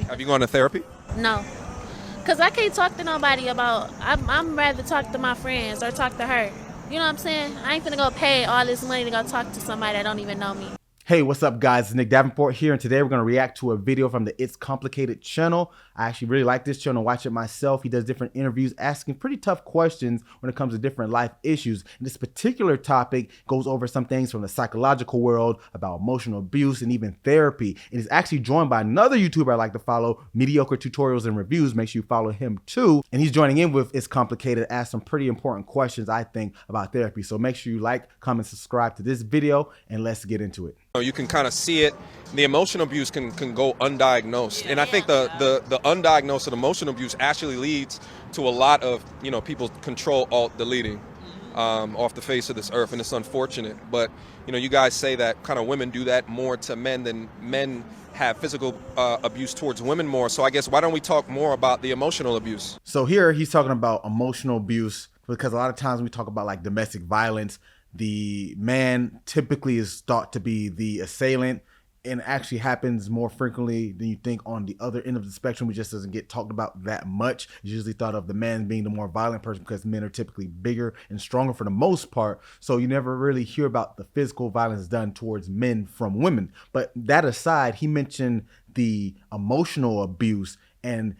Have you gone to therapy? No. Because I can't talk to nobody about, I'm rather talk to my friends or talk to her. You know what I'm saying? I ain't finna go pay all this money to go talk to somebody that don't even know me. Hey, what's up guys? It's Nick Davenport here, and today we're going to react to a video from the It's Complicated channel. I actually really like this channel, watch it myself. He does different interviews asking pretty tough questions when it comes to different life issues. And this particular topic goes over some things from the psychological world about emotional abuse and even therapy. And he's actually joined by another YouTuber I like to follow, Mediocre Tutorials and Reviews. Make sure you follow him too. And he's joining in with It's Complicated, ask some pretty important questions, I think, about therapy. So make sure you like, comment, subscribe to this video, and let's get into it. You can kind of see it. The emotional abuse can go undiagnosed, and I think the undiagnosed and emotional abuse actually leads to a lot of people control alt deleting off the face of this earth, and it's unfortunate. But you guys say that kind of women do that more to men than men have physical abuse towards women more. So I guess why don't we talk more about the emotional abuse? So here he's talking about emotional abuse because a lot of times we talk about like domestic violence. The man typically is thought to be the assailant, and actually happens more frequently than you think on the other end of the spectrum. It just doesn't get talked about that much. It's usually thought of the man being the more violent person because men are typically bigger and stronger for the most part. So you never really hear about the physical violence done towards men from women. But that aside, he mentioned the emotional abuse, and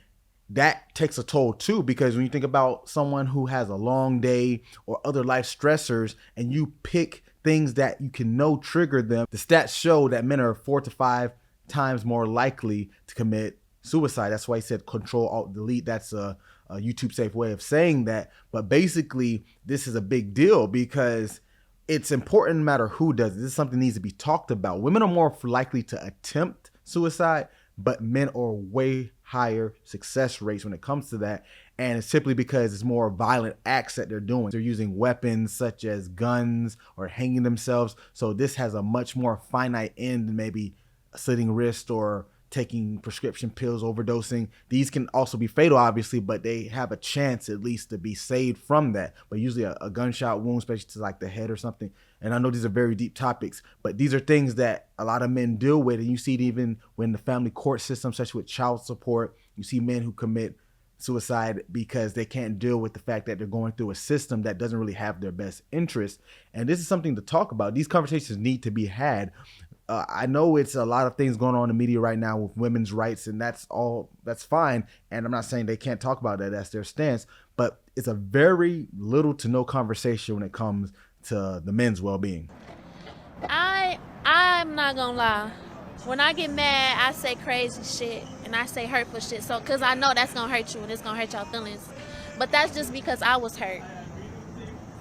that takes a toll too, because when you think about someone who has a long day or other life stressors and you pick things that you can know trigger them, the stats show that men are 4 to 5 times more likely to commit suicide. That's why he said control alt delete. That's a YouTube safe way of saying that. But basically this is a big deal because it's important no matter who does it. This is something that needs to be talked about. Women are more likely to attempt suicide, but men are way higher success rates when it comes to that. And it's simply because it's more violent acts that they're doing. They're using weapons such as guns or hanging themselves. So this has a much more finite end than maybe slitting wrist or taking prescription pills, overdosing. These can also be fatal, obviously, but they have a chance at least to be saved from that. But usually a gunshot wound, especially to like the head or something. And I know these are very deep topics, but these are things that a lot of men deal with. And you see it even when the family court system, such with child support, you see men who commit suicide because they can't deal with the fact that they're going through a system that doesn't really have their best interest. And this is something to talk about. These conversations need to be had. I know it's a lot of things going on in the media right now with women's rights, and that's fine. And I'm not saying they can't talk about that. That's their stance. But it's a very little to no conversation when it comes to the men's well-being. I'm not gonna lie. When I get mad, I say crazy shit and I say hurtful shit. So, cause I know that's gonna hurt you and it's gonna hurt y'all feelings. But that's just because I was hurt.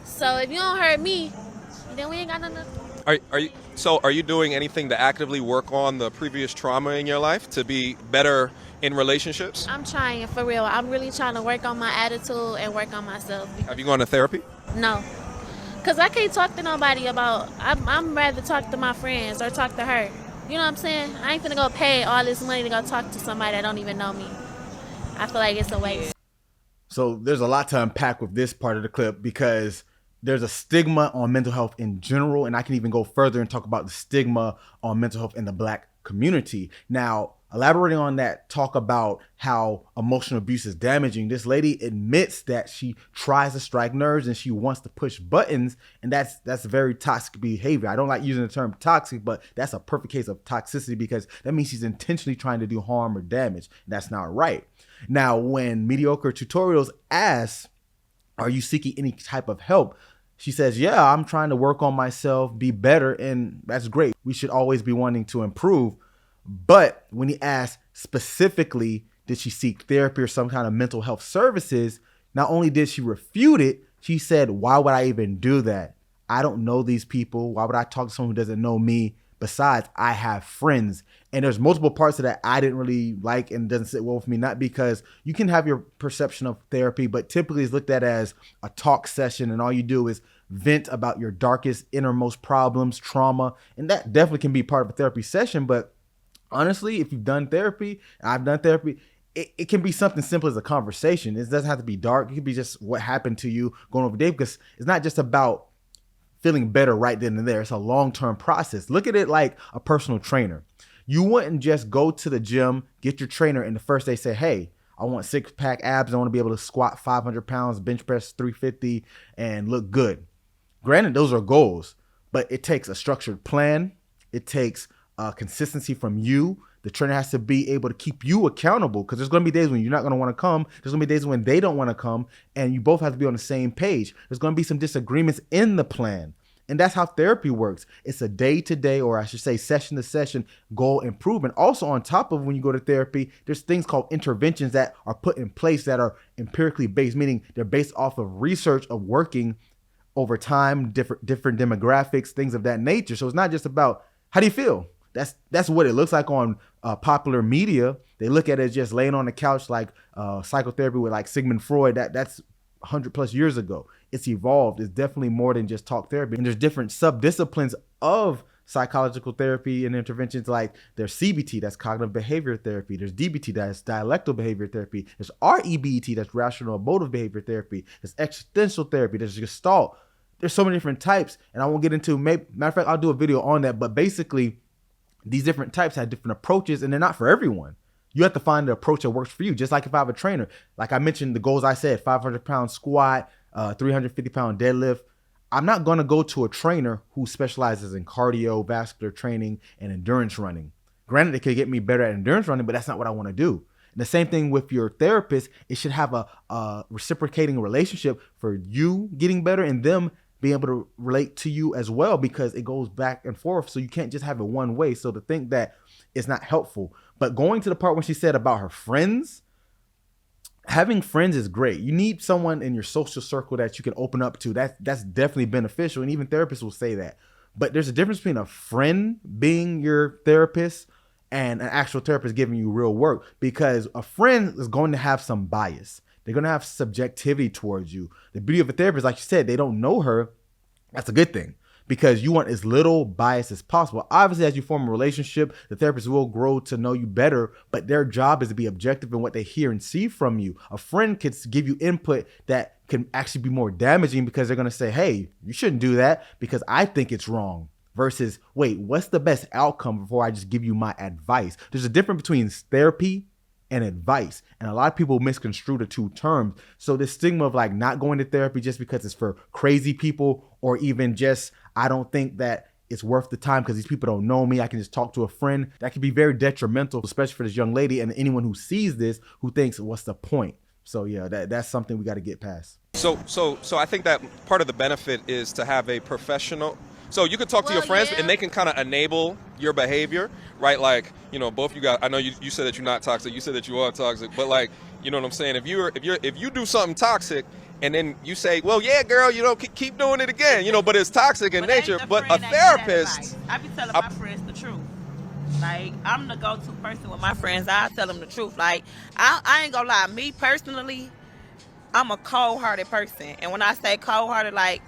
So if you don't hurt me, then we ain't got nothing. Are you doing anything to actively work on the previous trauma in your life to be better in relationships? I'm trying, for real. I'm really trying to work on my attitude and work on myself. Have you gone to therapy? No. Cause I can't talk to nobody about, I'm rather talk to my friends or talk to her. You know what I'm saying? I ain't finna go pay all this money to go talk to somebody that don't even know me. I feel like it's a waste. So there's a lot to unpack with this part of the clip because there's a stigma on mental health in general, and I can even go further and talk about the stigma on mental health in the Black community. Now, elaborating on that, talk about how emotional abuse is damaging. This lady admits that she tries to strike nerves and she wants to push buttons, and that's very toxic behavior. I don't like using the term toxic, but that's a perfect case of toxicity because that means she's intentionally trying to do harm or damage. That's not right. Now, when Mediocre Tutorials asks, are you seeking any type of help? She says, yeah, I'm trying to work on myself, be better, and that's great. We should always be wanting to improve. But when he asked specifically, did she seek therapy or some kind of mental health services, not only did she refute it, she said, why would I even do that? I don't know these people. Why would I talk to someone who doesn't know me? Besides, I have friends. And there's multiple parts of that I didn't really like and doesn't sit well with me. Not because you can have your perception of therapy, but typically it's looked at as a talk session and all you do is vent about your darkest, innermost problems, trauma. And that definitely can be part of a therapy session. But honestly, if you've done therapy, and I've done therapy, it can be something simple as a conversation. It doesn't have to be dark. It could be just what happened to you going over a day, because it's not just about feeling better right then and there. It's a long-term process. Look at it like a personal trainer. You wouldn't just go to the gym, get your trainer, and the first day say, hey, I want 6-pack abs. I want to be able to squat 500 pounds, bench press 350, and look good. Granted, those are goals, but it takes a structured plan. It takes consistency from you. The trainer has to be able to keep you accountable, because there's going to be days when you're not going to want to come. There's going to be days when they don't want to come, and you both have to be on the same page. There's going to be some disagreements in the plan. And that's how therapy works. It's a day-to-day, or I should say session-to-session goal improvement. Also, on top of when you go to therapy, there's things called interventions that are put in place that are empirically based, meaning they're based off of research of working over time, different demographics, things of that nature. So it's not just about how do you feel. That's what it looks like on popular media. They look at it as just laying on the couch like psychotherapy with like Sigmund Freud. That's 100 plus years ago. It's evolved. It's definitely more than just talk therapy. And there's different subdisciplines of psychological therapy and interventions. Like there's CBT, that's cognitive behavior therapy. There's DBT, that's dialectical behavior therapy. There's REBT, that's rational emotive behavior therapy. There's existential therapy. There's Gestalt. There's so many different types, and I won't get into, matter of fact, I'll do a video on that. But basically, these different types have different approaches, and they're not for everyone. You have to find the approach that works for you. Just like if I have a trainer, like I mentioned, the goals I said, 500-pound squat, 350-pound deadlift. I'm not going to go to a trainer who specializes in cardiovascular training and endurance running. Granted, it could get me better at endurance running, but that's not what I want to do. And the same thing with your therapist. It should have a reciprocating relationship for you getting better and them being able to relate to you as well, because it goes back and forth. So you can't just have it one way. So to think that it's not helpful. But going to the part when she said about her friends, having friends is great. You need someone in your social circle that you can open up to. That's definitely beneficial. And even therapists will say that. But there's a difference between a friend being your therapist and an actual therapist giving you real work, because a friend is going to have some bias. They're going to have subjectivity towards you. The beauty of a therapist, like you said, they don't know her. That's a good thing, because you want as little bias as possible. Obviously, as you form a relationship, the therapist will grow to know you better, but their job is to be objective in what they hear and see from you. A friend could give you input that can actually be more damaging, because they're going to say, hey, you shouldn't do that because I think it's wrong. Versus, wait, what's the best outcome before I just give you my advice? There's a difference between therapy and advice. And a lot of people misconstrue the two terms. So this stigma of like not going to therapy just because it's for crazy people, or even just, I don't think that it's worth the time because these people don't know me, I can just talk to a friend, that can be very detrimental, especially for this young lady and anyone who sees this who thinks, what's the point? So yeah, that's something we got to get past. So I think that part of the benefit is to have a professional. So you could talk to your friends, and they can kind of enable your behavior, right? Like, both you guys, I know you said that you're not toxic. You said that you are toxic, but like, you know what I'm saying? If you do something toxic, and then you say, well, yeah, girl, keep doing it again, but it's toxic in nature. But a therapist, I be telling my friends the truth. Like, I'm the go-to person with my friends. I tell them the truth. Like, I ain't gonna lie. Me personally, I'm a cold-hearted person, and when I say cold-hearted, like,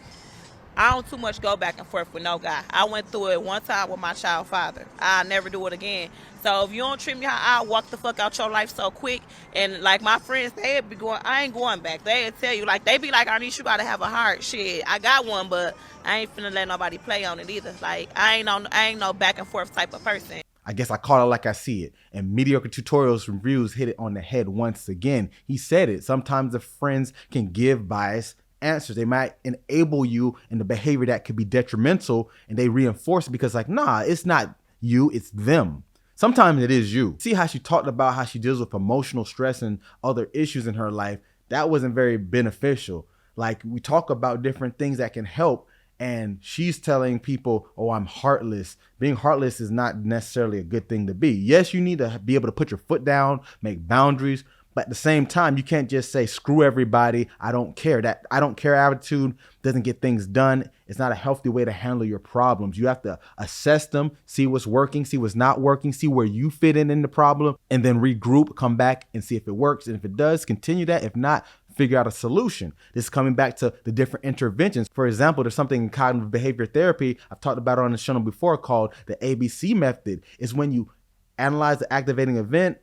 I don't too much go back and forth with no guy. I went through it one time with my child father. I'll never do it again. So if you don't treat me how, I'll walk the fuck out your life so quick. And like my friends, they'd be going, I ain't going back. They'd tell you, like, they be like, Arnice, you gotta have a heart. Shit, I got one, but I ain't finna let nobody play on it either. Like, I ain't no back and forth type of person. I guess I call it like I see it. And Mediocre Tutorials Reviews hit it on the head once again. He said it. Sometimes the friends can give biased answers. They might enable you in the behavior that could be detrimental, and they reinforce it because like, nah, it's not you, it's them. Sometimes it is you. See how she talked about how she deals with emotional stress and other issues in her life? That wasn't very beneficial. Like, we talk about different things that can help, and she's telling people, oh, I'm heartless. Being heartless is not necessarily a good thing to be. Yes, you need to be able to put your foot down, make boundaries, but at the same time, you can't just say, screw everybody, I don't care. That I don't care attitude doesn't get things done. It's not a healthy way to handle your problems. You have to assess them, see what's working, see what's not working, see where you fit in the problem, and then regroup, come back and see if it works. And if it does, continue that. If not, figure out a solution. This is coming back to the different interventions. For example, there's something in cognitive behavior therapy I've talked about on the channel before called the ABC method. It's when you analyze the activating event,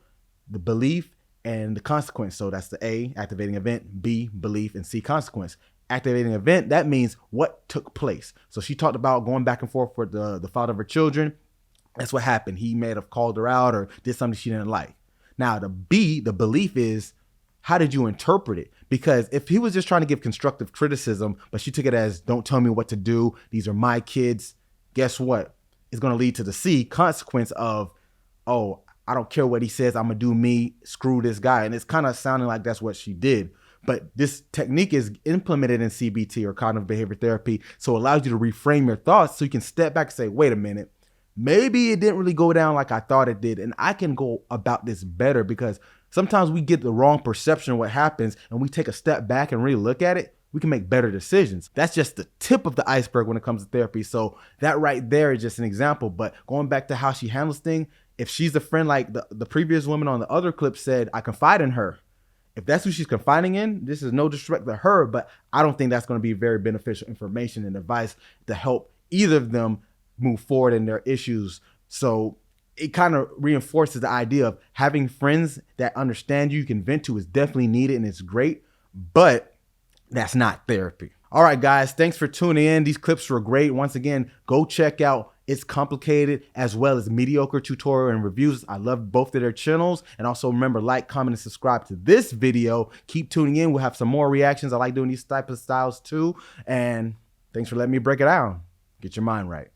the belief, and the consequence. So that's the A, activating event, B, belief, and C, consequence. Activating event, that means what took place. So she talked about going back and forth with the father of her children. That's what happened. He may have called her out or did something she didn't like. Now, the belief is, how did you interpret it? Because if he was just trying to give constructive criticism, but she took it as, don't tell me what to do, these are my kids, guess what? It's going to lead to the C consequence of, oh, I don't care what he says, I'm going to do me, screw this guy. And it's kind of sounding like that's what she did. But this technique is implemented in CBT, or cognitive behavior therapy, so it allows you to reframe your thoughts so you can step back and say, wait a minute, maybe it didn't really go down like I thought it did, and I can go about this better, because sometimes we get the wrong perception of what happens, and we take a step back and really look at it, we can make better decisions. That's just the tip of the iceberg when it comes to therapy. So that right there is just an example. But going back to how she handles things, if she's a friend like the previous woman on the other clip said, I confide in her. If that's who she's confiding in, this is no disrespect to her, but I don't think that's going to be very beneficial information and advice to help either of them move forward in their issues. So it kind of reinforces the idea of having friends that understand you can vent to is definitely needed, and it's great, but that's not therapy. All right, guys, thanks for tuning in. These clips were great. Once again, go check out It's Complicated as well as Mediocre Tutorial and Reviews. I love both of their channels. And also remember, like, comment, and subscribe to this video. Keep tuning in. We'll have some more reactions. I like doing these type of styles too. And thanks for letting me break it down. Get your mind right.